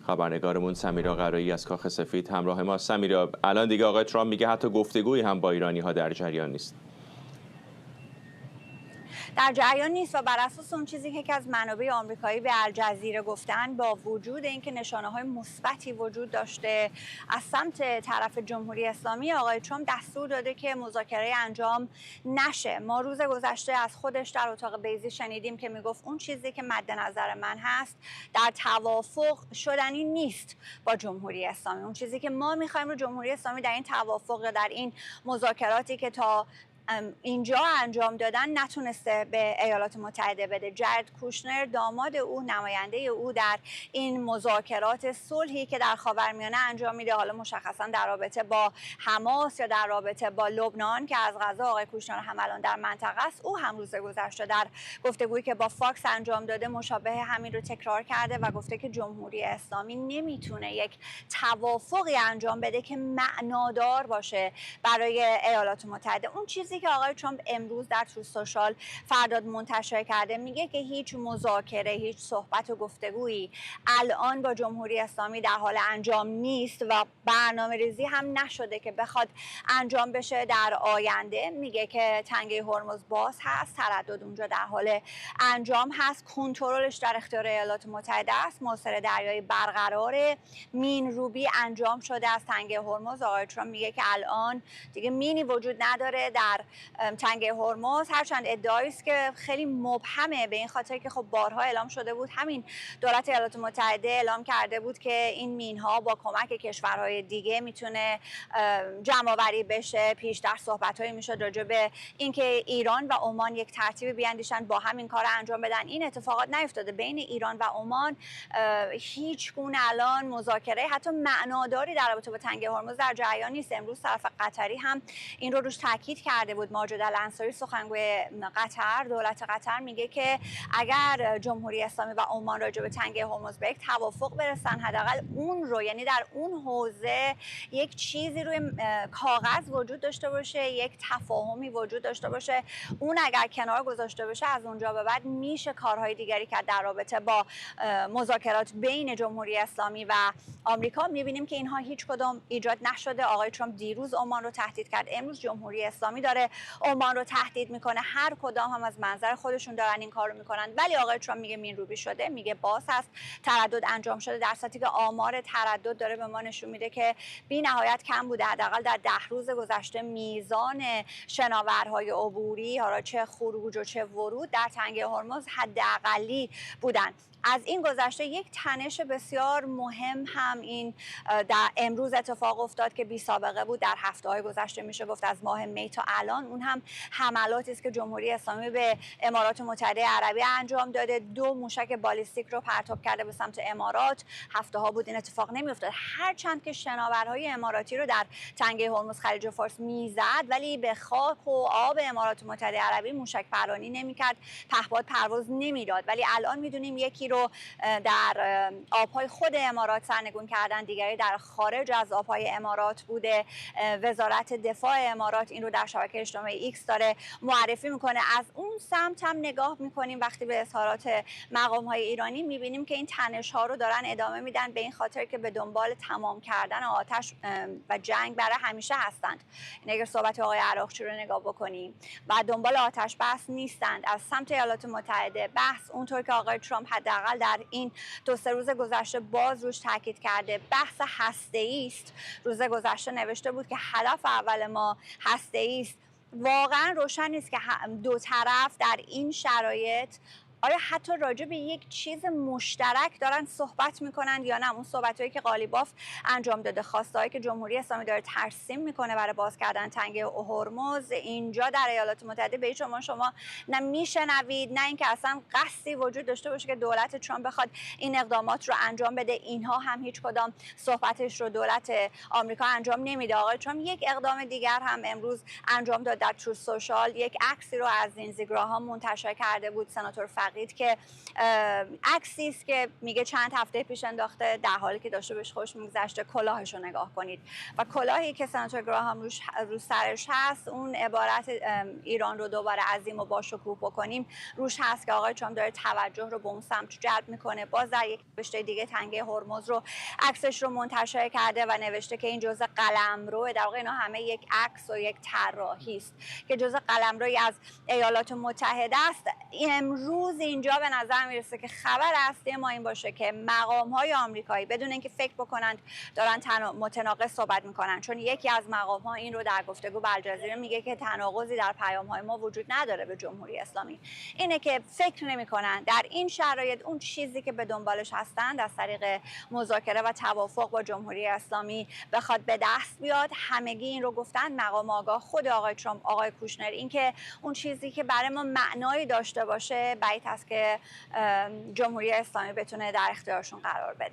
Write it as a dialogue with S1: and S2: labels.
S1: خبرنگارمون سمیرا قرایی از کاخ سفید همراه ما. سمیرا، الان دیگه آقای ترامپ میگه حتی گفتگویی هم با ایرانی‌ها در جریان نیست.
S2: در جریان نیست و بر اساس اون چیزی که از منابع آمریکایی به الجزیره گفتن، با وجود اینکه نشانه‌های مثبتی وجود داشته از سمت طرف جمهوری اسلامی، آقای ترامپ دستور داده که مذاکره انجام نشه. ما روز گذشته از خودش در اتاق بیضی شنیدیم که میگفت اون چیزی که مد نظر من هست در توافق شدنی نیست با جمهوری اسلامی. اون چیزی که ما می‌خوایم رو جمهوری اسلامی در این توافق یا در این مذاکراتی که تا اینجا انجام دادن نتونسته به ایالات متحده بده. جرد کوشنر، داماد او، نماینده او در این مذاکرات صلحی که در خاورمیانه انجام میده، حالا مشخصا در رابطه با حماس یا در رابطه با لبنان که از غذا آقای کوشنر هم الان در منطقه است، او هم روز گذشته در گفتگویی که با فاکس انجام داده مشابه همین رو تکرار کرده و گفته که جمهوری اسلامی نمیتونه یک توافقی انجام بده که معنادار باشه برای ایالات متحده. اون چیزی که آقای ترامپ امروز در تروث سوشال فرداد منتشر کرده میگه که هیچ مذاکره، هیچ صحبت و گفتگویی الان با جمهوری اسلامی در حال انجام نیست و برنامه ریزی هم نشده که بخواد انجام بشه در آینده. میگه که تنگه هرمز باز هست، تردد اونجا در حال انجام هست، کنترلش در اختیار ایالات متحده است، محاصره دریایی برقراره، مین روبی انجام شده از تنگه هرمز. آقای ترامپ میگه که الان دیگه مینی وجود نداره در تنگه هرمز، هرچند ادعایی است که خیلی مبهمه، به این خاطر که خب بارها اعلام شده بود، همین دولت ایالات متحده اعلام کرده بود که این مینها با کمک کشورهای دیگه میتونه جمع آوری بشه. پیشتر صحبت‌هایی میشد راجع به اینکه ایران و عمان یک ترتیب بیاندیشن با هم این کار انجام بدن. این اتفاقات نیفتاده. بین ایران و عمان هیچ گونه الان مذاکره حتی معناداری در رابطه با تنگه هرمز در جریان نیست. امروز طرف قطری هم این رو روش تاکید کرده بود. ماجد الانصاری، سخنگوی قطر، دولت قطر، میگه که اگر جمهوری اسلامی و عمان راجع به تنگه هرمز به یک توافق برسن، حداقل اون رو، یعنی در اون حوزه یک چیزی روی کاغذ وجود داشته باشه، یک تفاهمی وجود داشته باشه، اون اگر کنار گذاشته بشه، از اونجا به بعد میشه کارهای دیگری که در رابطه با مذاکرات بین جمهوری اسلامی و آمریکا. میبینیم که اینها هیچ کدام ایجاد نشده. آقای ترامپ دیروز عمان رو تهدید کرد، امروز جمهوری اسلامی داره عمان رو تهدید میکنه. هر کدام هم از منظر خودشون دارن این کارو میکنن، ولی آقای ترامپ میگه مینروبی شده، میگه باز هست، تردد انجام شده، در صورتی که آمار تردد داره به ما نشون میده که بی نهایت کم بوده. حداقل در 10 روز گذشته میزان شناورهای عبوری، حالا چه خروج و چه ورود در تنگه هرمز حداقلی بودن. از این گذشته یک تنش بسیار مهم هم این در امروز اتفاق افتاد که بی سابقه بود. در هفته‌های گذشته میشه گفت از ماه می تا الان، اون هم حملاتی است که جمهوری اسلامی به امارات متحده عربی انجام داده. 2 موشک بالیستیک رو پرتاب کرده به سمت امارات. هفته‌ها بود این اتفاق نمیافتاد، هرچند که شناورهای اماراتی رو در تنگه هرمز خلیج فارس میزد، ولی به خاک و آب امارات متحده عربی موشک پرانی نمیکرد، پهپاد پرواز نمیداد. ولی الان میدونیم یکی رو در آبهای خود امارات سرنگون کردن، دیگری در خارج از آبهای امارات بوده. وزارت دفاع امارات این رو در شبکه اجتماعی ایکس داره معرفی میکنه. از اون سمت هم نگاه میکنیم وقتی به اظهارات مقام‌های ایرانی، میبینیم که این تنش‌ها رو دارن ادامه میدن، به این خاطر که به دنبال تمام کردن آتش و جنگ برای همیشه هستند. این اگر صحبت آقای عراقچی رو نگاه بکنیم و دنبال آتش بس نیستند. از سمت ایالات متحده بحث، اونطور که آقای ترامپ حداقل در این 2-3 روز گذشته باز روش تاکید کرده، بحث هسته‌ای است. روز گذشته نوشته بود که هدف اول ما هسته‌ای است. واقعا روشن نیست که دو طرف در این شرایط آیا حتی راجع به یک چیز مشترک دارن صحبت میکنن یا نه. اون صحبتایی که قالیباف انجام داده، خواستهایی که جمهوری اسلامی داره ترسیم میکنه برای باز کردن تنگه هرمز، اینجا در ایالات متحده به شما نه میشنوید، نه اینکه اصلا قصدی وجود داشته باشه که دولت ترامپ بخواد این اقدامات رو انجام بده. اینها هم هیچ کدام صحبتش رو دولت آمریکا انجام نمیده. آقای ترامپ یک اقدام دیگر هم امروز انجام داد در تروث سوشال، یک عکسی رو از لینزی گراهام منتشر کرده بود، سناتور فقیه تقلید که عکسی است که میگه چند هفته پیش انداخته در حالی که داشته بهش خوش میگذشته. کلاهش رو نگاه کنید و کلاهی که سناتور گراهام روش سرش هست اون عبارت ایران رو دوباره عظیم و با شکوه بکنیم روش هست که آقای ترامپ داره توجه رو به اون سمت جلب میکنه. باز در یک نوشته دیگه تنگه هرمز رو عکسش رو منتشر کرده و نوشته که این جزء قلمرو، در واقع اینا همه یک عکس و یک طراحی است که جزء قلمروی از ایالات متحده است. امروز اینجا به نظر میرسه که خبر اصلی ما این باشه که مقام‌های آمریکایی بدون اینکه فکر بکنند دارن متناقض صحبت میکنن، چون یکی از مقام‌ها این رو در گفتگو با الجزیره میگه که تناقضی در پیام‌های ما وجود نداره به جمهوری اسلامی، اینه که فکر نمی‌کنن در این شرایط اون چیزی که به دنبالش هستند از طریق مذاکره و توافق با جمهوری اسلامی بخواد به دست بیاد. همگی این رو گفتن، مقام آگاه، خود آقای ترامپ، آقای کوشنر، اینکه اون چیزی که برای ما معنایی داشته باشه بعید است که جمهوری اسلامی بتونه در اختیارشون قرار بده.